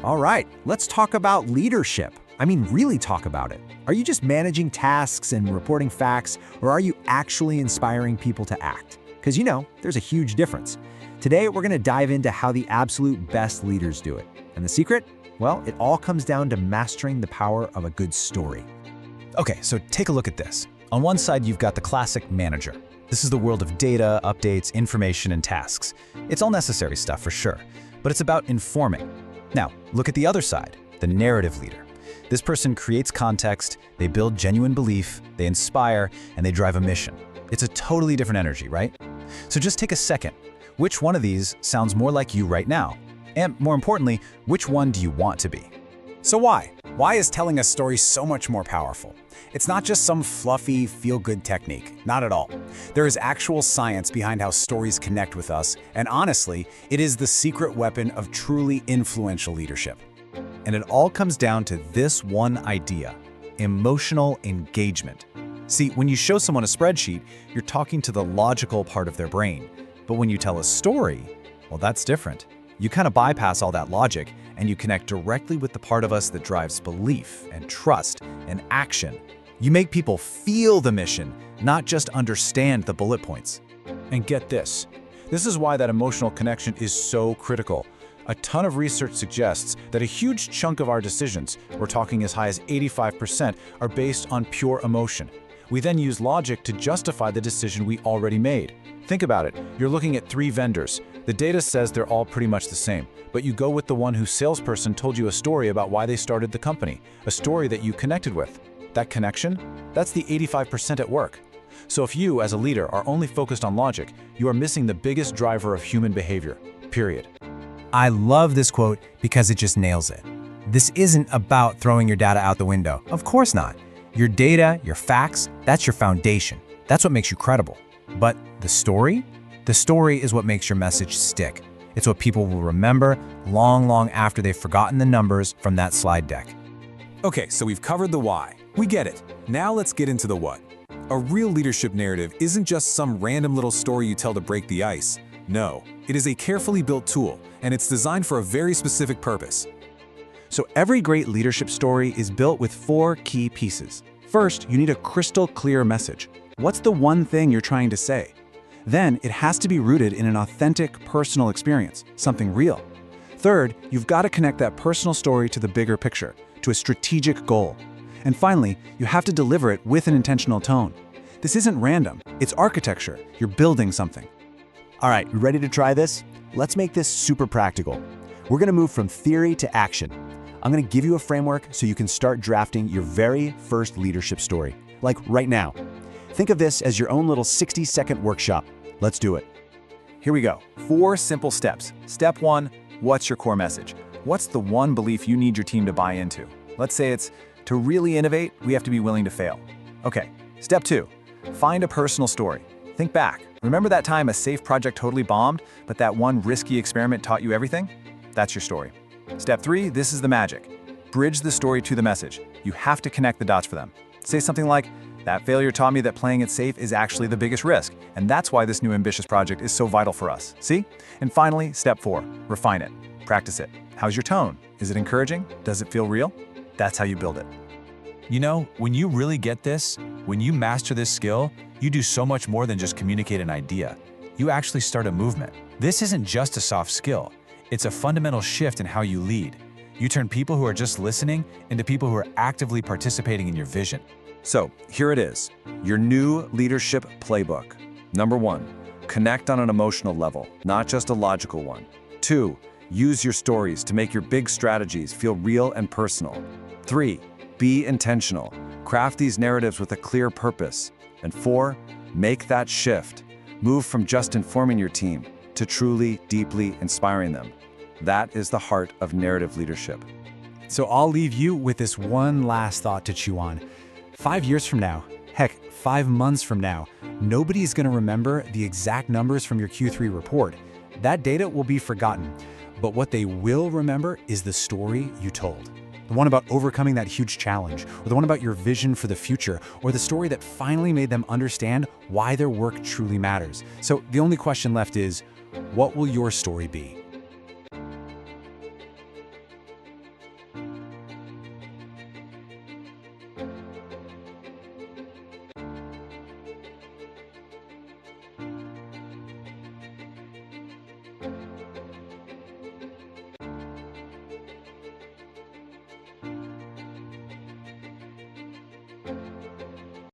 All right, let's talk about leadership. I mean, really talk about it. Are you just managing tasks and reporting facts, or are you actually inspiring people to act? Because there's a huge difference. Today, we're going to dive into how the absolute best leaders do it. And the secret? Well, it all comes down to mastering the power of a good story. Okay, so take a look at this. On one side, you've got the classic manager. This is the world of data, updates, information, and tasks. It's all necessary stuff for sure, but it's about informing. Now, look at the other side, the narrative leader. This person creates context, they build genuine belief, they inspire, and they drive a mission. It's a totally different energy, right? So just take a second. Which one of these sounds more like you right now? And more importantly, which one do you want to be? So why? Why is telling a story so much more powerful? It's not just some fluffy, feel-good technique. Not at all. There is actual science behind how stories connect with us, and honestly, it is the secret weapon of truly influential leadership. And it all comes down to this one idea: emotional engagement. See, when you show someone a spreadsheet, you're talking to the logical part of their brain. But when you tell a story, well, that's different. You kind of bypass all that logic, and you connect directly with the part of us that drives belief and trust and action. You make people feel the mission, not just understand the bullet points. And get this. This is why that emotional connection is so critical. A ton of research suggests that a huge chunk of our decisions, we're talking as high as 85%, are based on pure emotion. We then use logic to justify the decision we already made. Think about it. You're looking at 3 vendors. The data says they're all pretty much the same, but you go with the one whose salesperson told you a story about why they started the company, a story that you connected with. That connection? That's the 85% at work. So if you, as a leader, are only focused on logic, you are missing the biggest driver of human behavior, period. I love this quote because it just nails it. This isn't about throwing your data out the window. Of course not. Your data, your facts, that's your foundation. That's what makes you credible. But the story? The story is what makes your message stick. It's what people will remember long, long after they've forgotten the numbers from that slide deck. Okay, so we've covered the why. We get it. Now let's get into the what. A real leadership narrative isn't just some random little story you tell to break the ice. No, it is a carefully built tool, and it's designed for a very specific purpose. So every great leadership story is built with 4 key pieces. First, you need a crystal clear message. What's the one thing you're trying to say? Then, it has to be rooted in an authentic, personal experience, something real. Third, you've got to connect that personal story to the bigger picture, to a strategic goal. And finally, you have to deliver it with an intentional tone. This isn't random, it's architecture. You're building something. All right, you ready to try this? Let's make this super practical. We're going to move from theory to action. I'm going to give you a framework so you can start drafting your very first leadership story, like right now. Think of this as your own little 60-second workshop. Let's do it. Here we go. 4 simple steps. Step 1, what's your core message? What's the one belief you need your team to buy into? Let's say it's, to really innovate, we have to be willing to fail. Okay, step 2, find a personal story. Think back. Remember that time a safe project totally bombed, but that one risky experiment taught you everything? That's your story. Step 3, this is the magic. Bridge the story to the message. You have to connect the dots for them. Say something like, that failure taught me that playing it safe is actually the biggest risk, and that's why this new ambitious project is so vital for us. See? And finally, step 4, refine it. Practice it. How's your tone? Is it encouraging? Does it feel real? That's how you build it. You know, when you really get this, when you master this skill, you do so much more than just communicate an idea. You actually start a movement. This isn't just a soft skill. It's a fundamental shift in how you lead. You turn people who are just listening into people who are actively participating in your vision. So, here it is, your new leadership playbook. Number 1, connect on an emotional level, not just a logical one. 2, use your stories to make your big strategies feel real and personal. 3, be intentional. Craft these narratives with a clear purpose. And 4, make that shift. Move from just informing your team to truly, deeply inspiring them. That is the heart of narrative leadership. So I'll leave you with this one last thought to chew on. 5 years from now, heck, 5 months from now, nobody's going to remember the exact numbers from your Q3 report. That data will be forgotten. But what they will remember is the story you told. The one about overcoming that huge challenge, or the one about your vision for the future, or the story that finally made them understand why their work truly matters. So the only question left is, what will your story be?